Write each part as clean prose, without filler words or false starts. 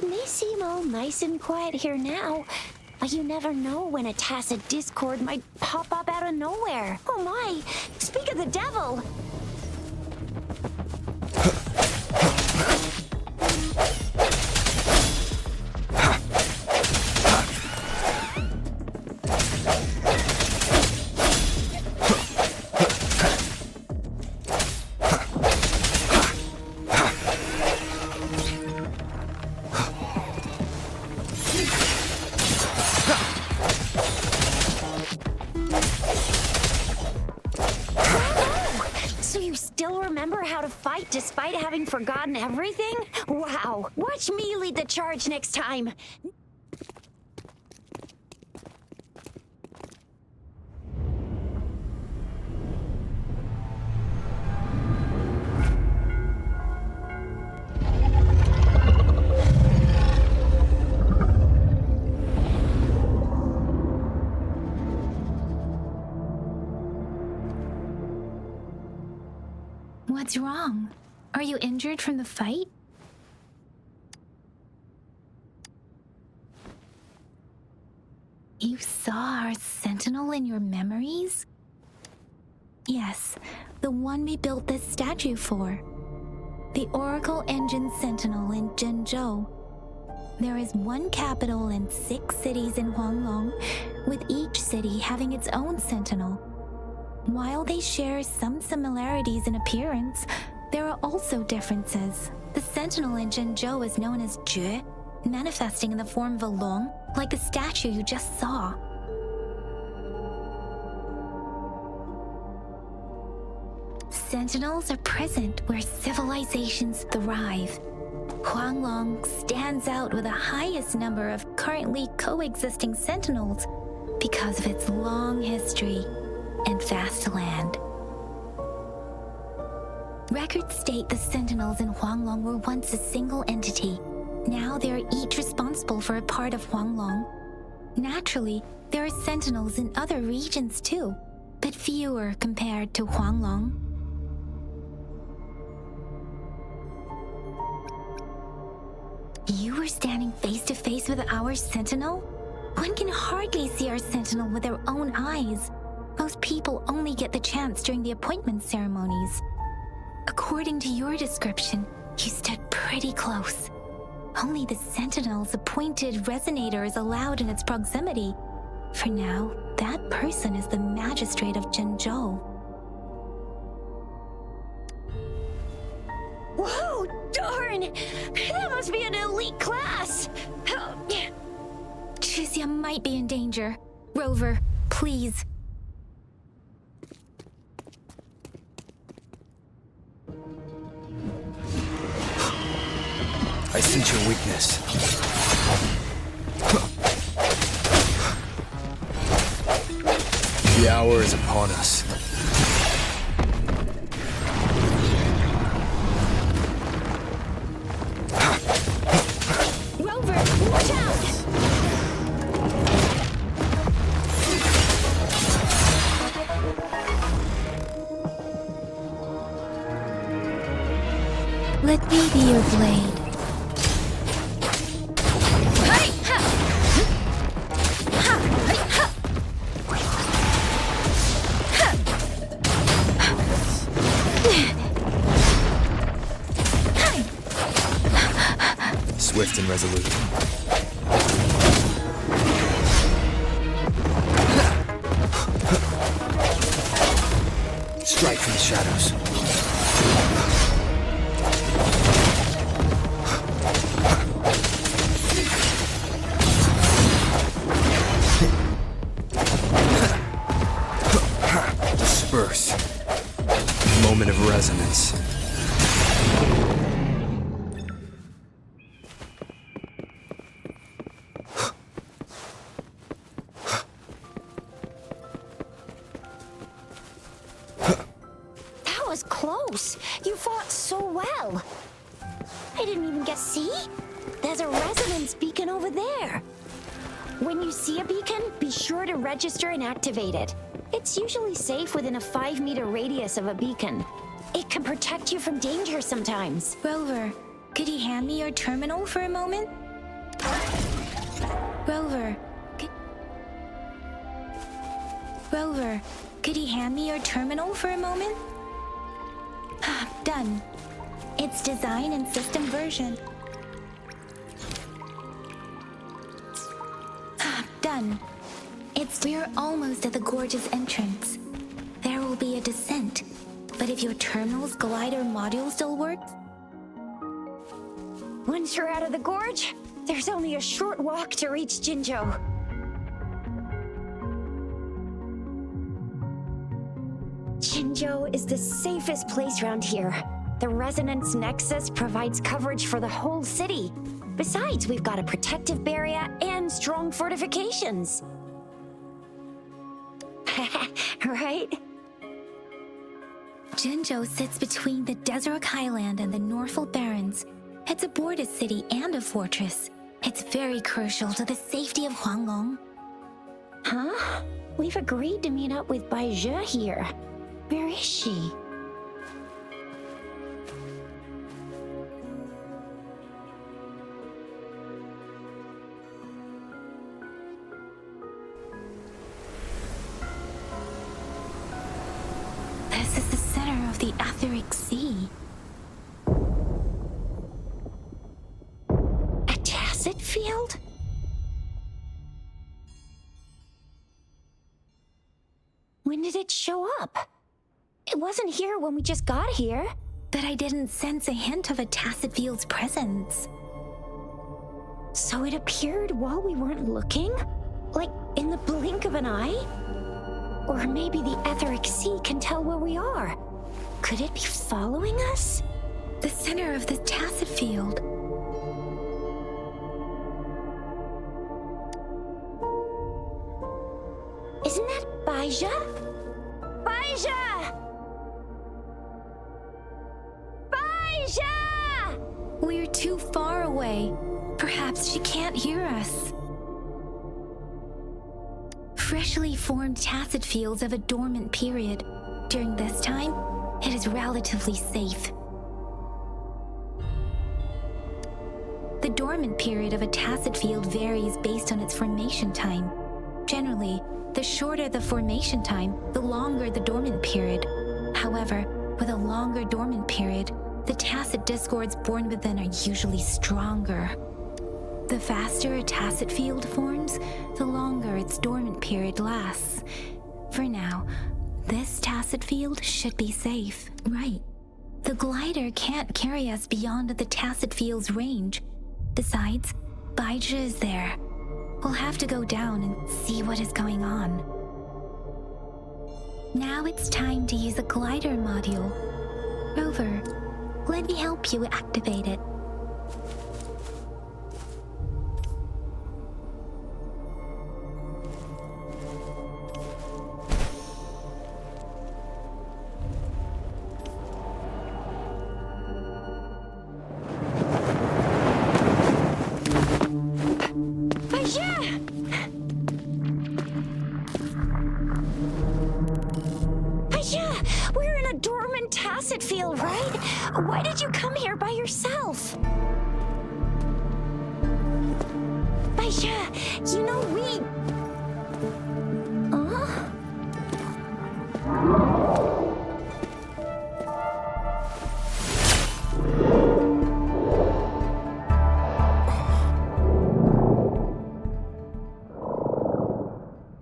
It may seem all nice and quiet here now, but you never know when a tacit discord might pop up out of nowhere. Oh my! Speak of the devil! Despite having forgotten everything? Wow! Watch me lead the charge next time! What's wrong? Are you injured from the fight? You saw our sentinel in your memories? Yes, the one we built this statue for. The Oracle Engine Sentinel in Zhenzhou. There is one capital and 6 cities in Huanglong, with each city having its own sentinel. While they share some similarities in appearance, there are also differences. The sentinel in Zhenzhou is known as Jue, manifesting in the form of a long, like the statue you just saw. Sentinels are present where civilizations thrive. Huanglong stands out with the highest number of currently coexisting sentinels because of its long history and vast land. Records state the sentinels in Huanglong were once a single entity. Now they are each responsible for a part of Huanglong. Naturally, there are sentinels in other regions too, but fewer compared to Huanglong. You were standing face to face with our sentinel? One can hardly see our sentinel with their own eyes. Most people only get the chance during the appointment ceremonies. According to your description, you stood pretty close. Only the sentinel's appointed resonator is allowed in its proximity. For now, that person is the magistrate of Zhenzhou. Whoa, darn! That must be an elite class! Chixia might be in danger. Rover, please. I sense your weakness. The hour is upon us. Rover, watch out! Let me be your blade. Swift and resolute. Strike from the shadows. Disperse. Moment of resonance. Close. You fought so well. I didn't even get see. There's a resonance beacon over there. When you see a beacon, be sure to register and activate it. It's usually safe within a 5-meter radius of a beacon. It can protect you from danger sometimes. Rover, could you hand me your terminal for a moment? Rover, Rover, could you hand me your terminal for a moment? Done. It's design and system version. Done. We're almost at the gorge's entrance. There will be a descent, but if your terminal's glider module still works... Once you're out of the gorge, there's only a short walk to reach Jinzhou. Jinzhou is the safest place around here. The Resonance Nexus provides coverage for the whole city. Besides, we've got a protective barrier and strong fortifications. Right? Jinzhou sits between the Desert Highland and the Norfolk Barrens. It's a border city and a fortress. It's very crucial to the safety of Huanglong. Huh? We've agreed to meet up with Bai Zhe here. Where is she? This is the center of the Etheric Sea. A tacit field? When did it show up? It wasn't here when we just got here. But I didn't sense a hint of a tacit field's presence. So it appeared while we weren't looking? Like in the blink of an eye? Or maybe the Etheric Sea can tell where we are. Could it be following us? The center of the tacit field. Isn't that Bai Zhe? Bai Zhe! Bai Zhe! We're too far away. Perhaps she can't hear us. Freshly formed tacit fields have a dormant period. During this time, it is relatively safe. The dormant period of a tacit field varies based on its formation time. Generally, the shorter the formation time, the longer the dormant period. However, with a longer dormant period, the tacit discords born within are usually stronger. The faster a tacit field forms, the longer its dormant period lasts. For now, this tacit field should be safe. Right. The glider can't carry us beyond the tacit field's range. Besides, Bai Zhe is there. We'll have to go down and see what is going on. Now it's time to use the glider module. Rover, let me help you activate it. We're in a dormant tacit field, right? Why did you come here by yourself? Bai Zhe, you know we... Huh?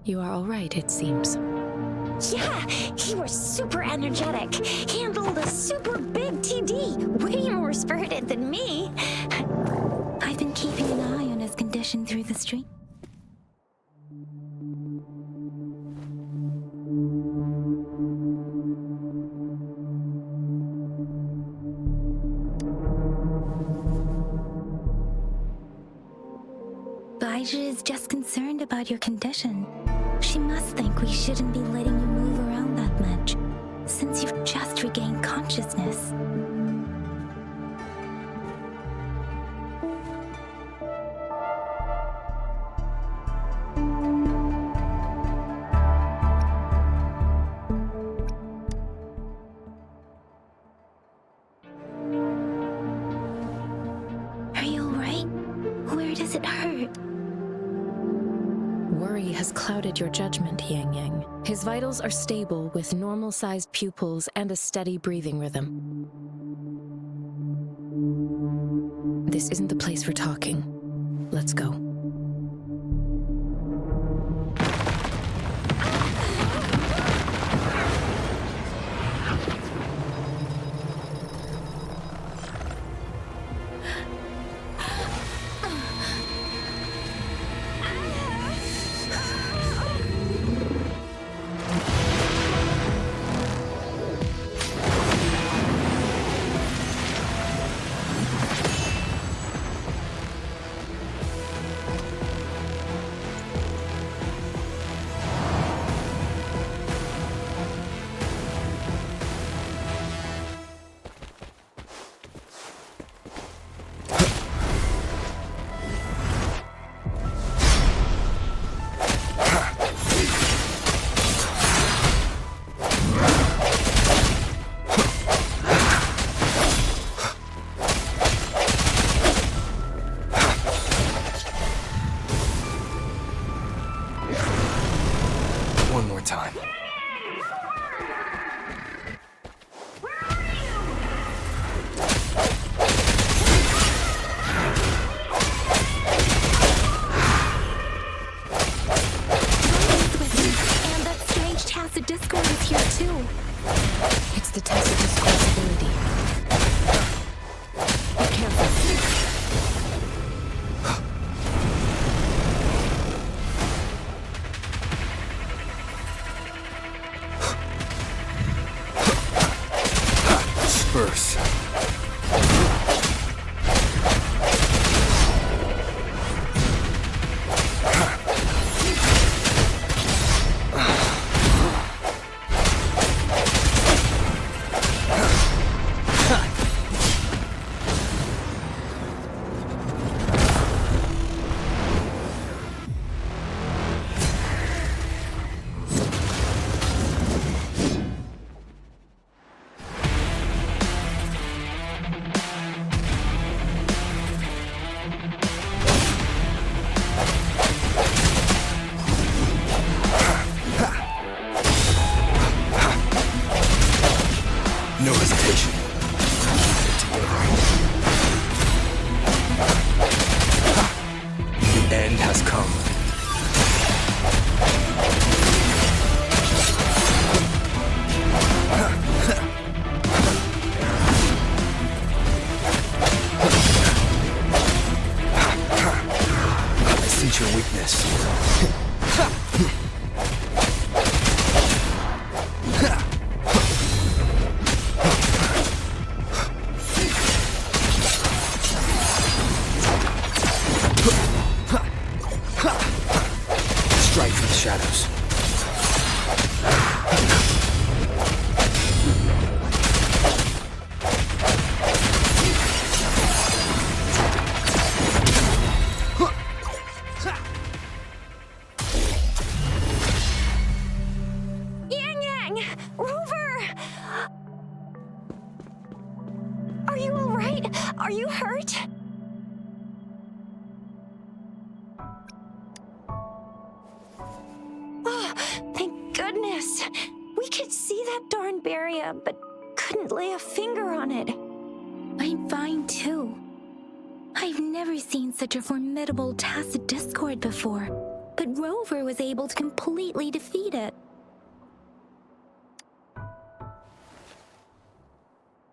You are all right, it seems. Yeah, he was super energetic. Handled a super big TD. Way more spirited than me. I've been keeping an eye on his condition through the stream. Bai Zhe is just concerned about your condition. She must think we shouldn't be letting you move around that much, since you've just regained consciousness. Are you alright? Where does it hurt? your judgment, Yang Yang. His vitals are stable with normal-sized pupils and a steady breathing rhythm. This isn't the place for talking. Let's go. One more time. And that strange tacit discord is here too. It's the tacit discourse ability. Be careful. Disperse. No hesitation. The end has come. I sense your weakness. Strike from the shadows. Yang Yang! Rover! Are you all right? Are you hurt? Oh, thank goodness. We could see that darn barrier, but couldn't lay a finger on it. I'm fine too. I've never seen such a formidable tacit discord before, but Rover was able to completely defeat it.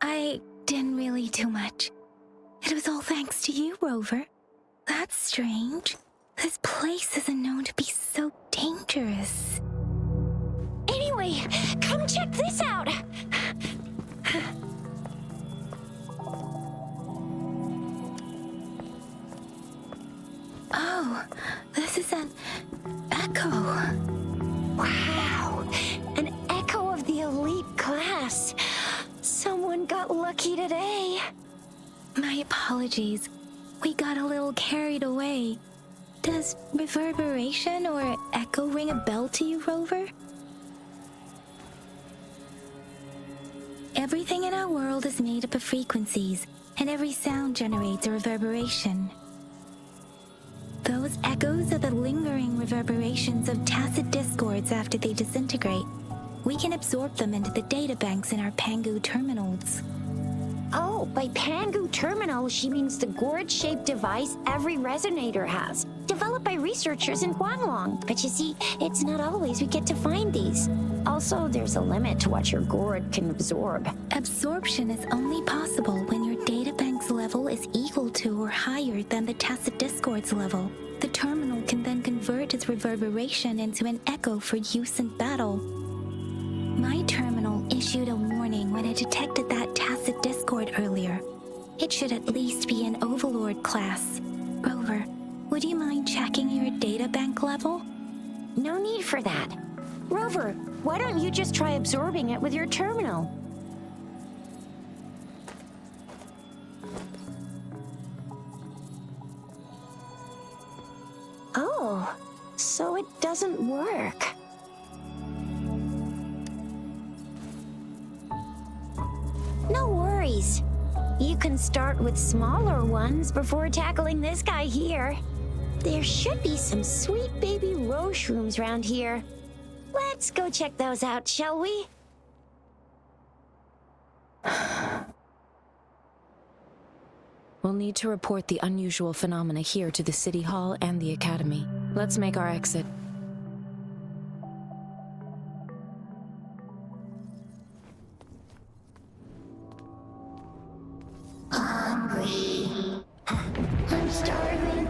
I didn't really do much. It was all thanks to you, Rover. That's strange. This place isn't known to be so dangerous. Anyway, come check this out. Oh, this is an echo. Wow, an echo of the elite class. Someone got lucky today. My apologies. We got a little carried away. Does reverberation or echo ring a bell to you, Rover? Everything in our world is made up of frequencies, and every sound generates a reverberation. Those echoes are the lingering reverberations of tacit discords after they disintegrate. We can absorb them into the databanks in our Pangu terminals. Oh, by Pangu terminal, she means the gourd-shaped device every resonator has, developed by researchers in Huanglong. But you see, it's not always we get to find these. Also, there's a limit to what your gourd can absorb. Absorption is only possible when your databank's level is equal to or higher than the tacit discord's level. The terminal can then convert its reverberation into an echo for use in battle. My terminal issued a warning when it detected that tacit discord earlier. It should at least be an Overlord class. Rover, would you mind checking your databank level? No need for that. Rover, why don't you just try absorbing it with your terminal? Oh, so it doesn't work. No worries. You can start with smaller ones before tackling this guy here. There should be some sweet baby rose shrooms around here. Let's go check those out, shall we? We'll need to report the unusual phenomena here to the City Hall and the Academy. Let's make our exit. Hungry. I'm starving.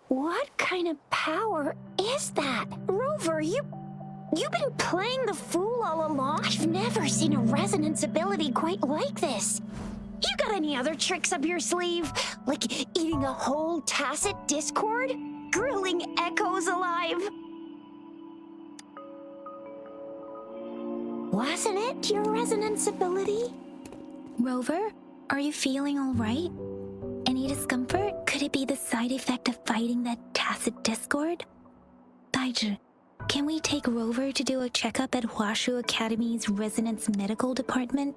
What kind of power is that? Rover, you've been playing the fool all along? I've never seen a resonance ability quite like this. You got any other tricks up your sleeve? Like eating a whole tacit discord? Grilling echoes alive? Wasn't it your resonance ability? Rover, are you feeling all right? Any discomfort? Could it be the side effect of fighting that tacit discord? Baizhi, can we take Rover to do a checkup at Huashu Academy's Resonance Medical Department?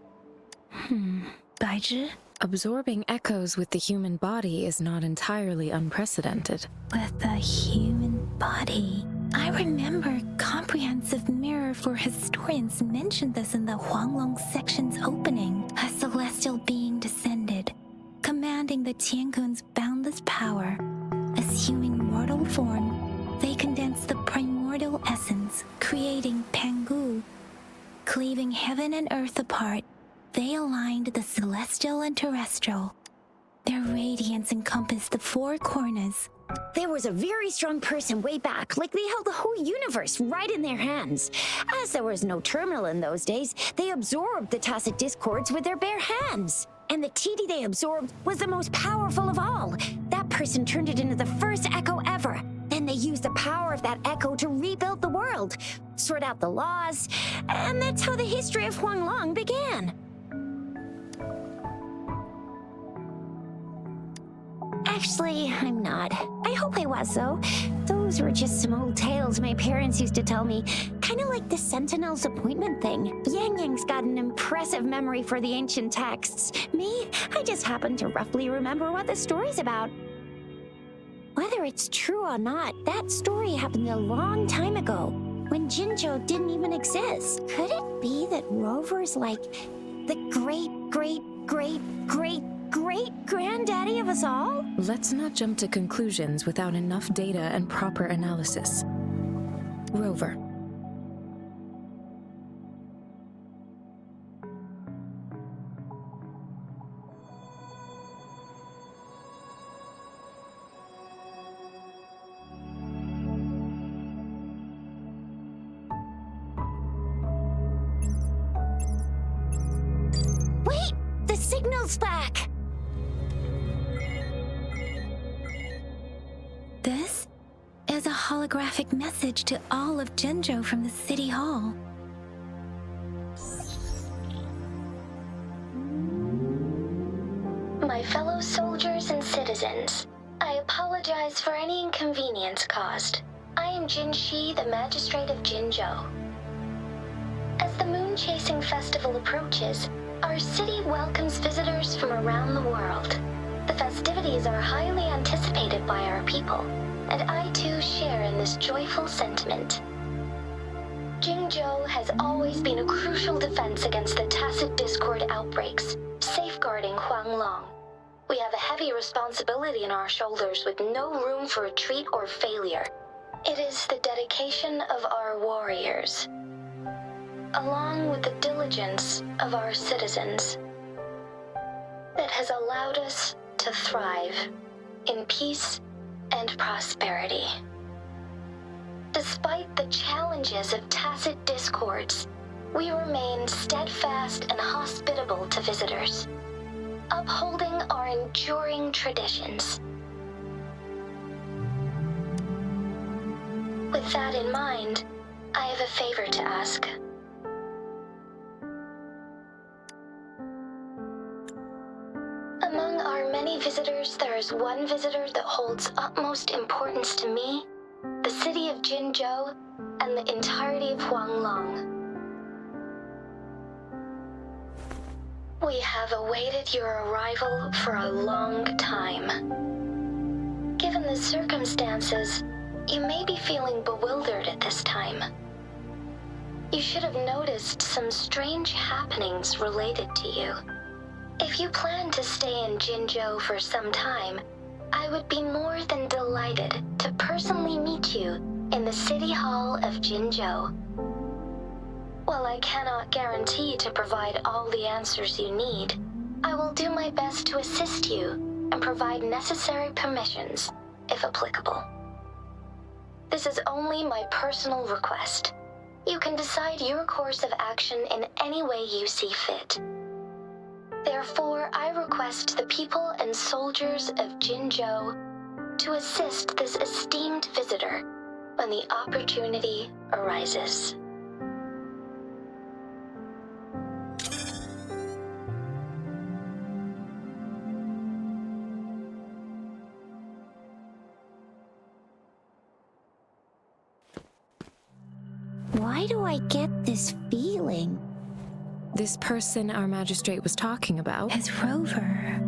Baizhi? Absorbing echoes with the human body is not entirely unprecedented. With the human body. I remember Comprehensive Mirror for Historians mentioned this in the Huanglong section's opening. A celestial being descended, commanding the Tiankun's boundless power. Assuming mortal form, they condensed the primordial essence, creating Pangu. Cleaving heaven and earth apart, they aligned the celestial and terrestrial. Their radiance encompassed the four corners. There was a very strong person way back, like they held the whole universe right in their hands. As there was no terminal in those days, they absorbed the tacit discords with their bare hands. And the TD they absorbed was the most powerful of all. That person turned it into the first echo ever. Then they used the power of that echo to rebuild the world, sort out the laws, and that's how the history of Huanglong began. Actually, I'm not. I hope I was, though. Those were just some old tales my parents used to tell me. Kind of like the Sentinel's appointment thing. Yang Yang's got an impressive memory for the ancient texts. Me, I just happen to roughly remember what the story's about. Whether it's true or not, that story happened a long time ago, when Jinzhou didn't even exist. Could it be that Rover's like the great-great-great-great-granddaddy of us all? Let's not jump to conclusions without enough data and proper analysis. Rover. Wait! The signal's back! This is a holographic message to all of Jinzhou from the City Hall. my fellow soldiers and citizens. I apologize for any inconvenience caused. I am Jin Shi, the Magistrate of Jinzhou. As the Moon-Chasing Festival approaches, our city welcomes visitors from around the world. The festivities are highly anticipated by our people, and I too share in this joyful sentiment. Jinzhou has always been a crucial defense against the tacit discord outbreaks, safeguarding Huanglong. We have a heavy responsibility on our shoulders with no room for retreat or failure. It is the dedication of our warriors, along with the diligence of our citizens, that has allowed us to thrive in peace and prosperity. Despite the challenges of tacit discords, we remain steadfast and hospitable to visitors, upholding our enduring traditions. With that in mind, I have a favor to ask. Among our many visitors, there is one visitor that holds utmost importance to me, the city of Jinzhou, and the entirety of Huanglong. We have awaited your arrival for a long time. Given the circumstances, you may be feeling bewildered at this time. You should have noticed some strange happenings related to you. If you plan to stay in Jinzhou for some time, I would be more than delighted to personally meet you in the City Hall of Jinzhou. While I cannot guarantee to provide all the answers you need, I will do my best to assist you and provide necessary permissions, if applicable. This is only my personal request. You can decide your course of action in any way you see fit. Therefore, I request the people and soldiers of Jinzhou to assist this esteemed visitor when the opportunity arises. Why do I get this feeling? This person our magistrate was talking about As Rover.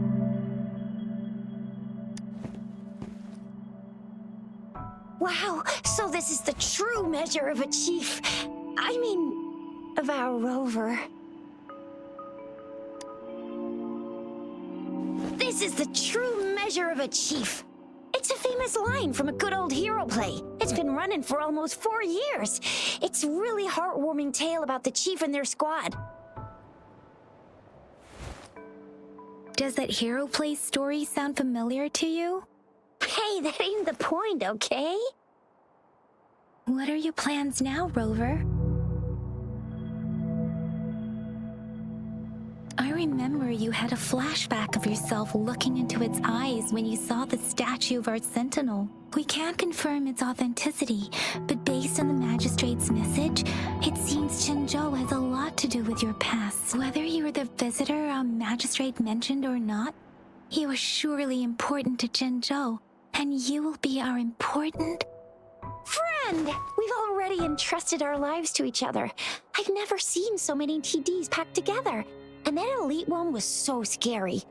Wow, so this is the true measure of a chief. I mean, of our rover. This is the true measure of a chief. It's a famous line from a good old hero play. It's been running for almost 4 years. It's a really heartwarming tale about the chief and their squad. Does that hero play story sound familiar to you? Hey, that ain't the point, okay? What are your plans now, Rover? I remember you had a flashback of yourself looking into its eyes when you saw the statue of our sentinel. We can't confirm its authenticity, but based on the magistrate's message, it seems Jinzhou has a lot to do with your past. Whether you were the visitor our magistrate mentioned or not, you are surely important to Jinzhou, and you will be our important Friend! We've already entrusted our lives to each other. I've never seen so many TDs packed together. And that elite one was so scary.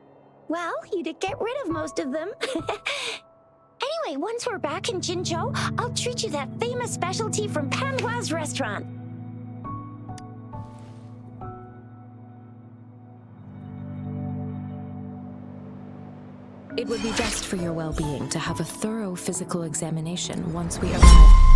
Well, you did get rid of most of them. Anyway, once we're back in Jinzhou, I'll treat you that famous specialty from Panhua's restaurant. It would be best for your well-being to have a thorough physical examination once we arrive.